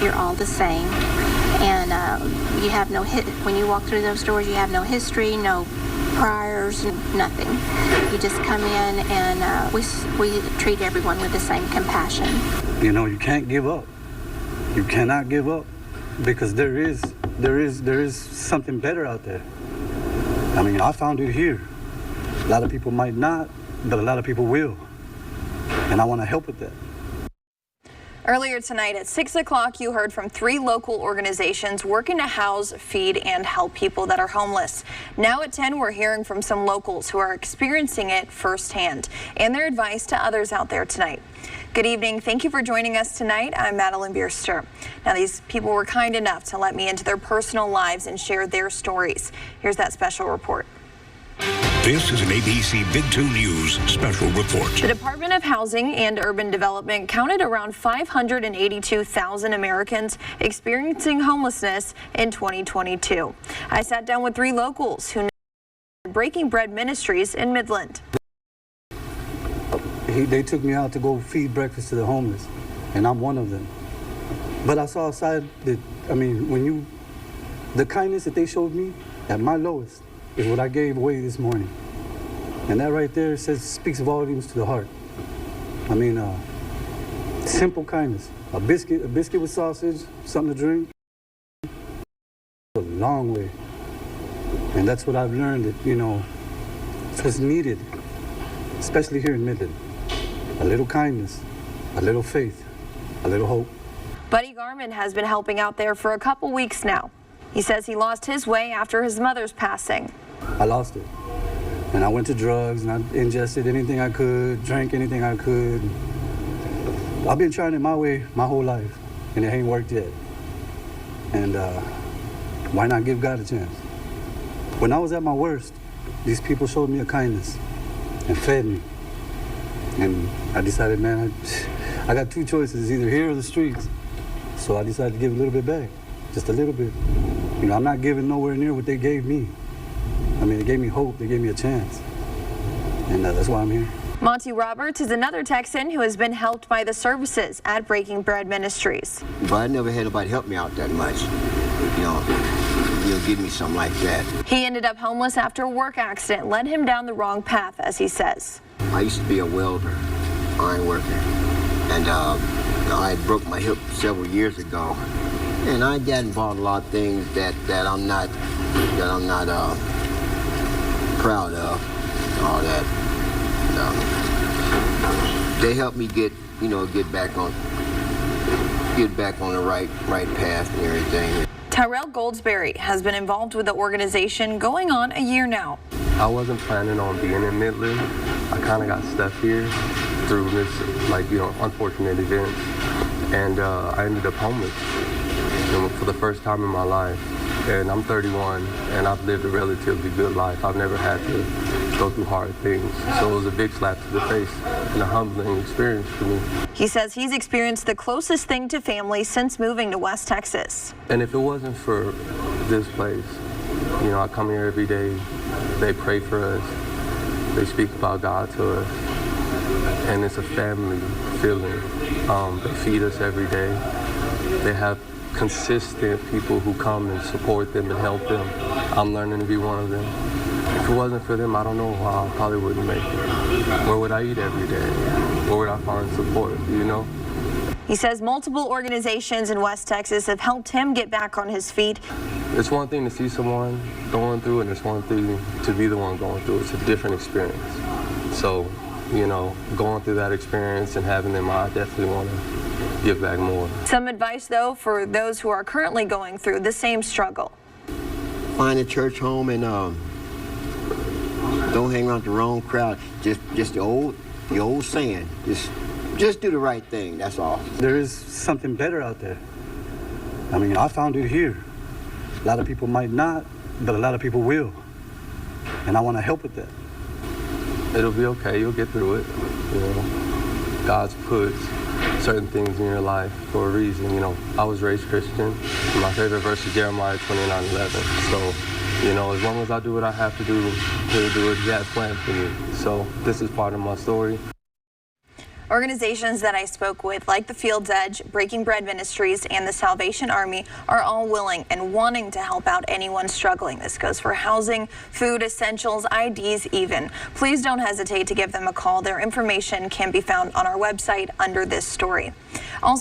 you're all the same. And you have no when you walk through those doors, you have no history, no priors, nothing. You just come in and we treat everyone with the same compassion. You know, you can't give up. You cannot give up, because there is something better out there. I mean, I found it here. A lot of people might not, but a lot of people will. And I want to help with that. Earlier tonight at 6 o'clock, you heard from 3 local organizations working to house, feed, and help people that are homeless. Now at 10, we're hearing from some locals who are experiencing it firsthand and their advice to others out there tonight. Good evening. Thank you for joining us tonight. I'm Madeline Bierster. Now, these people were kind enough to let me into their personal lives and share their stories. Here's that special report. This is an ABC Big 2 News special report. The Department of Housing and Urban Development counted around 582,000 Americans experiencing homelessness in 2022. I sat down with 3 locals who know Breaking Bread Ministries in Midland. They took me out to go feed breakfast to the homeless, and I'm one of them. But I saw a side that, I mean, the kindness that they showed me at my lowest is what I gave away this morning. And that right there speaks volumes to the heart. I mean, simple kindness. A biscuit with sausage, something to drink, a long way. And that's what I've learned, that, you know, it's what's needed, especially here in Midland. A little kindness, a little faith, a little hope. Buddy Garman has been helping out there for a couple weeks now. He says he lost his way after his mother's passing. I lost it. And I went to drugs, and I ingested anything I could, drank anything I could. I've been trying it my way my whole life, and it ain't worked yet. And why not give God a chance? When I was at my worst, these people showed me a kindness and fed me. And I decided, man, I got 2 choices, either here or the streets. So I decided to give a little bit back, just a little bit. You know, I'm not giving nowhere near what they gave me. I mean, they gave me hope, they gave me a chance. And that's why I'm here. Monty Roberts is another Texan who has been helped by the services at Breaking Bread Ministries. But I never had nobody help me out that much. You know, give me something like that. He ended up homeless after a work accident led him down the wrong path, as he says. I used to be a welder, iron worker, and I broke my hip several years ago. And I got involved in a lot of things that I'm not proud of, all that. They helped me get back on the right path and everything. Tyrell Goldsberry has been involved with the organization going on a year now. I wasn't planning on being in Midland. I kind of got stuck here through this, unfortunate event, and I ended up homeless for the first time in my life. And I'm 31, and I've lived a relatively good life. I've never had to go through hard things. So it was a big slap to the face and a humbling experience for me. He says he's experienced the closest thing to family since moving to West Texas. And if it wasn't for this place, I come here every day. They pray for us. They speak about God to us. And it's a family feeling. They feed us every day. They have consistent people who come and support them and help them. I'm learning to be one of them. If it wasn't for them, I don't know how I probably wouldn't make it. Where would I eat every day? Where would I find support, He says multiple organizations in West Texas have helped him get back on his feet. It's one thing to see someone going through, and it's one thing to be the one going through. It's a different experience. So, going through that experience and having them, I definitely want to give back more. Some advice, though, for those who are currently going through the same struggle. Find a church home and don't hang around the wrong crowd. Just the old saying. Just do the right thing. That's all. There is something better out there. I mean, I found it here. A lot of people might not, but a lot of people will. And I want to help with that. It'll be okay. You'll get through it. God's put certain things in your life for a reason. I was raised Christian. My favorite verse is Jeremiah 29:11. So, as long as I do what I have to do, He'll do what He has planned for me. So this is part of my story. Organizations that I spoke with, like the Field's Edge, Breaking Bread Ministries, and the Salvation Army, are all willing and wanting to help out anyone struggling. This goes for housing, food, essentials, IDs even. Please don't hesitate to give them a call. Their information can be found on our website under this story. Also,